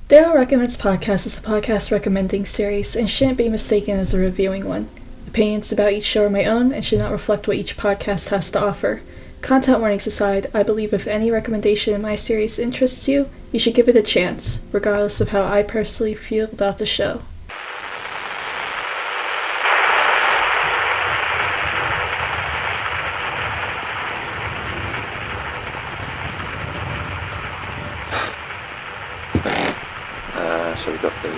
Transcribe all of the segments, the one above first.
Daryl Recommends Podcast is a podcast recommending series and shouldn't be mistaken as a reviewing one. Opinions about each show are my own and should not reflect what each podcast has to offer. Content warnings aside, I believe if any recommendation in my series interests you, you should give it a chance, regardless of how I personally feel about the show. So we got the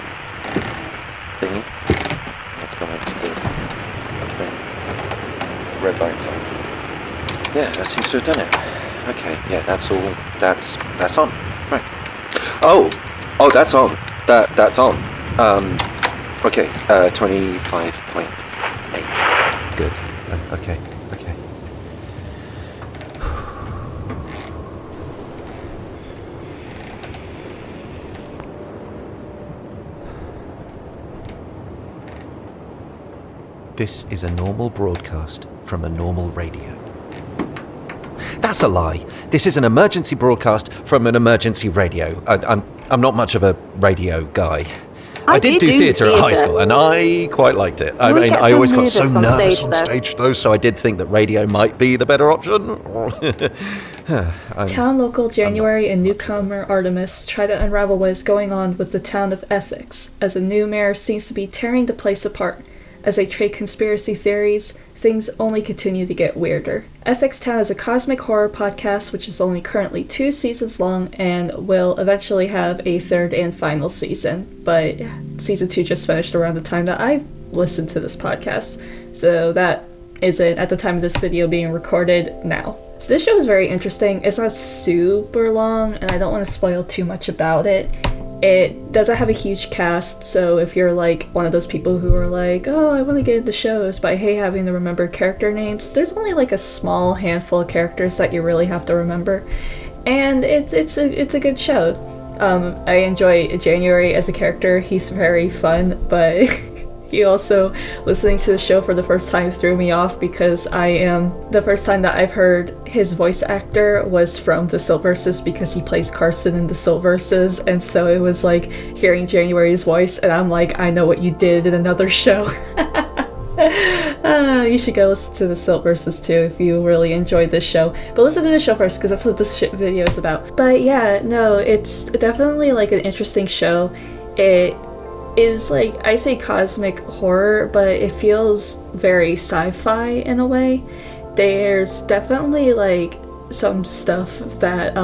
thingy. Let's go into the red lights on. Yeah, that seems to have done it. Okay, yeah, that's all. That's on. Right. Oh, that's on. That's on. Okay. 25.8. Good. Okay. This is a normal broadcast from a normal radio. That's a lie. This is an emergency broadcast from an emergency radio. I'm not much of a radio guy. I did do theatre at high school, and I quite liked it. I mean, I always got so nervous on stage, though, so I did think that radio might be the better option. Town Local January and newcomer Artemis try to unravel what is going on with the town of Ethics, as the new mayor seems to be tearing the place apart. As they trade conspiracy theories, things only continue to get weirder. Ethics Town is a cosmic horror podcast which is only currently 2 seasons long and will eventually have a 3rd and final season. But season 2 just finished around the time that I listened to this podcast, so that isn't at the time of this video being recorded now. So this show is very interesting. It's not super long and I don't want to spoil too much about it. It doesn't have a huge cast, so if you're like one of those people who are like, oh, I want to get into shows, but I hate having to remember character names, there's only like a small handful of characters that you really have to remember, and it's a good show. I enjoy January as a character. He's very fun, but he also, listening to the show for the first time threw me off because the first time that I've heard his voice actor was from The Silverses because he plays Carson in The Silverses, and so it was like hearing January's voice and I'm like, I know what you did in another show. You should go listen to The Silverses too if you really enjoyed this show. But listen to the show first because that's what this video is about. But yeah, no, it's definitely like an interesting show. It is like, I say cosmic horror, but it feels very sci-fi in a way. There's definitely like some stuff that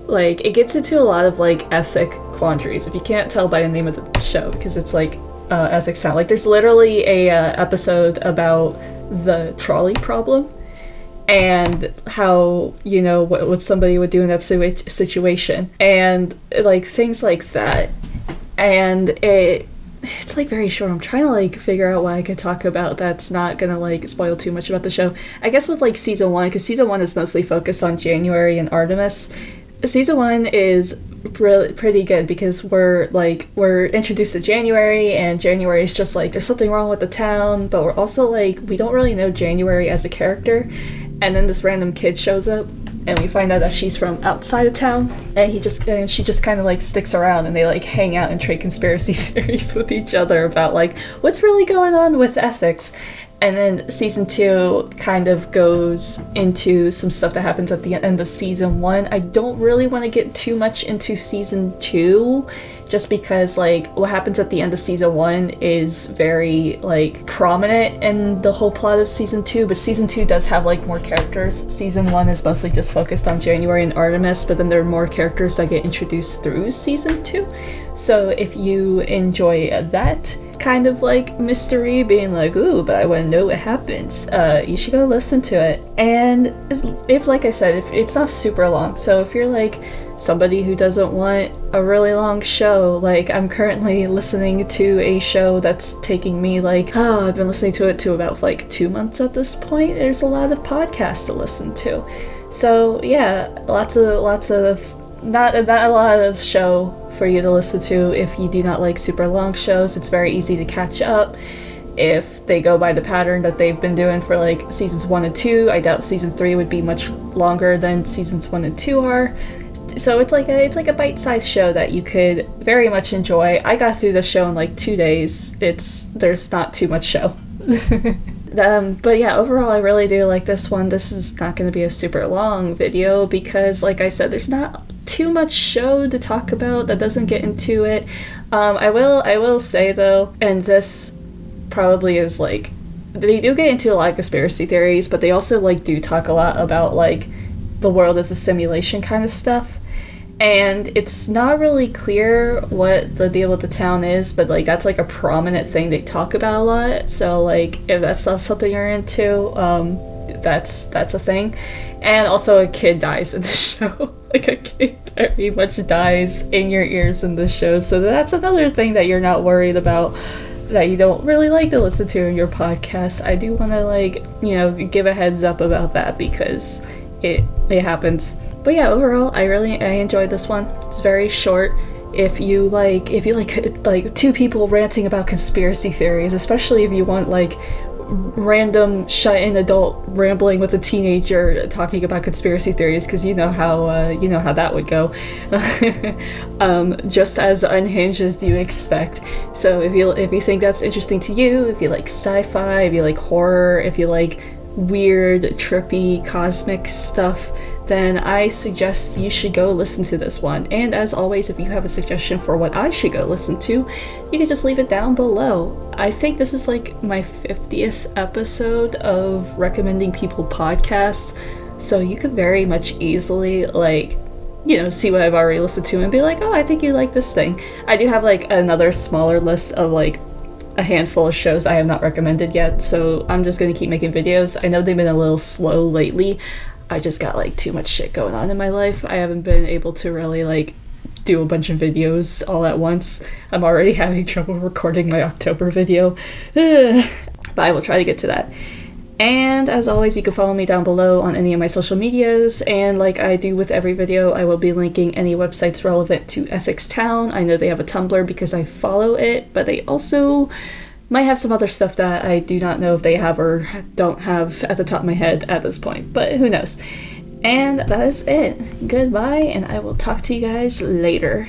like it gets into a lot of like ethic quandaries, if you can't tell by the name of the show, because it's like Ethics Town. Like there's literally a episode about the trolley problem and how, you know, what somebody would do in that situation, and like things like that. And it's like very short. I'm trying to like figure out what I could talk about that's not gonna like spoil too much about the show. I guess with like season 1, because season 1 is mostly focused on January and Artemis. Season 1 is pretty good because we're introduced to January, and January is just like, there's something wrong with the town, but we're also like, we don't really know January as a character. And then this random kid shows up and we find out that she's from outside of town, and she just kind of like sticks around, and they like hang out and trade conspiracy theories with each other about like what's really going on with ethics. And then season 2 kind of goes into some stuff that happens at the end of season 1. I don't really want to get too much into season 2, just because like what happens at the end of season 1 is very like prominent in the whole plot of season 2, but season 2 does have like more characters. Season 1 is mostly just focused on January and Artemis, but then there are more characters that get introduced through season 2. So if you enjoy that kind of like mystery, being like, ooh, but I want to know what happens, you should go listen to it. And if, like I said, if it's not super long, so if you're like somebody who doesn't want a really long show, like I'm currently listening to a show that's taking me like, I've been listening to it to about like 2 months at this point. There's a lot of podcasts to listen to. So yeah, lots of not a lot of show for you to listen to if you do not like super long shows. It's very easy to catch up if they go by the pattern that they've been doing for like seasons 1 and 2. I doubt season 3 would be much longer than seasons 1 and 2 are. So it's like a bite-sized show that you could very much enjoy. I got through the show in like 2 days. There's not too much show. But yeah, overall I really do like this one. This is not going to be a super long video because, like I said, there's not too much show to talk about that doesn't get into it. I will say though, and this probably is like, they do get into a lot of conspiracy theories, but they also like do talk a lot about like the world as a simulation kind of stuff. And it's not really clear what the deal with the town is, but like that's like a prominent thing they talk about a lot. So like if that's not something you're into, that's a thing. And also a kid dies in the show. Like a kid very much dies in your ears in the show. So that's another thing that you're not worried about, that you don't really like to listen to in your podcast. I do want to like, you know, give a heads up about that because it happens. But yeah, overall, I enjoyed this one. It's very short. If you like two people ranting about conspiracy theories, especially if you want like random shut-in adult rambling with a teenager talking about conspiracy theories, because you know how that would go. Just as unhinged as you expect. So if you think that's interesting to you, if you like sci-fi, if you like horror, if you like weird, trippy, cosmic stuff, then I suggest you should go listen to this one. And as always, if you have a suggestion for what I should go listen to, you can just leave it down below. I think this is like my 50th episode of recommending people podcasts, so you could very much easily like, you know, see what I've already listened to and be like, oh, I think you like this thing. I do have like another smaller list of like a handful of shows I have not recommended yet, so I'm just gonna keep making videos. I know they've been a little slow lately. I just got like too much shit going on in my life. I haven't been able to really like do a bunch of videos all at once. I'm already having trouble recording my October video. But I will try to get to that. And as always, you can follow me down below on any of my social medias, and like I do with every video, I will be linking any websites relevant to Ethics Town. I know they have a Tumblr because I follow it, but they also might have some other stuff that I do not know if they have or don't have at the top of my head at this point, but who knows. And that is it. Goodbye, and I will talk to you guys later.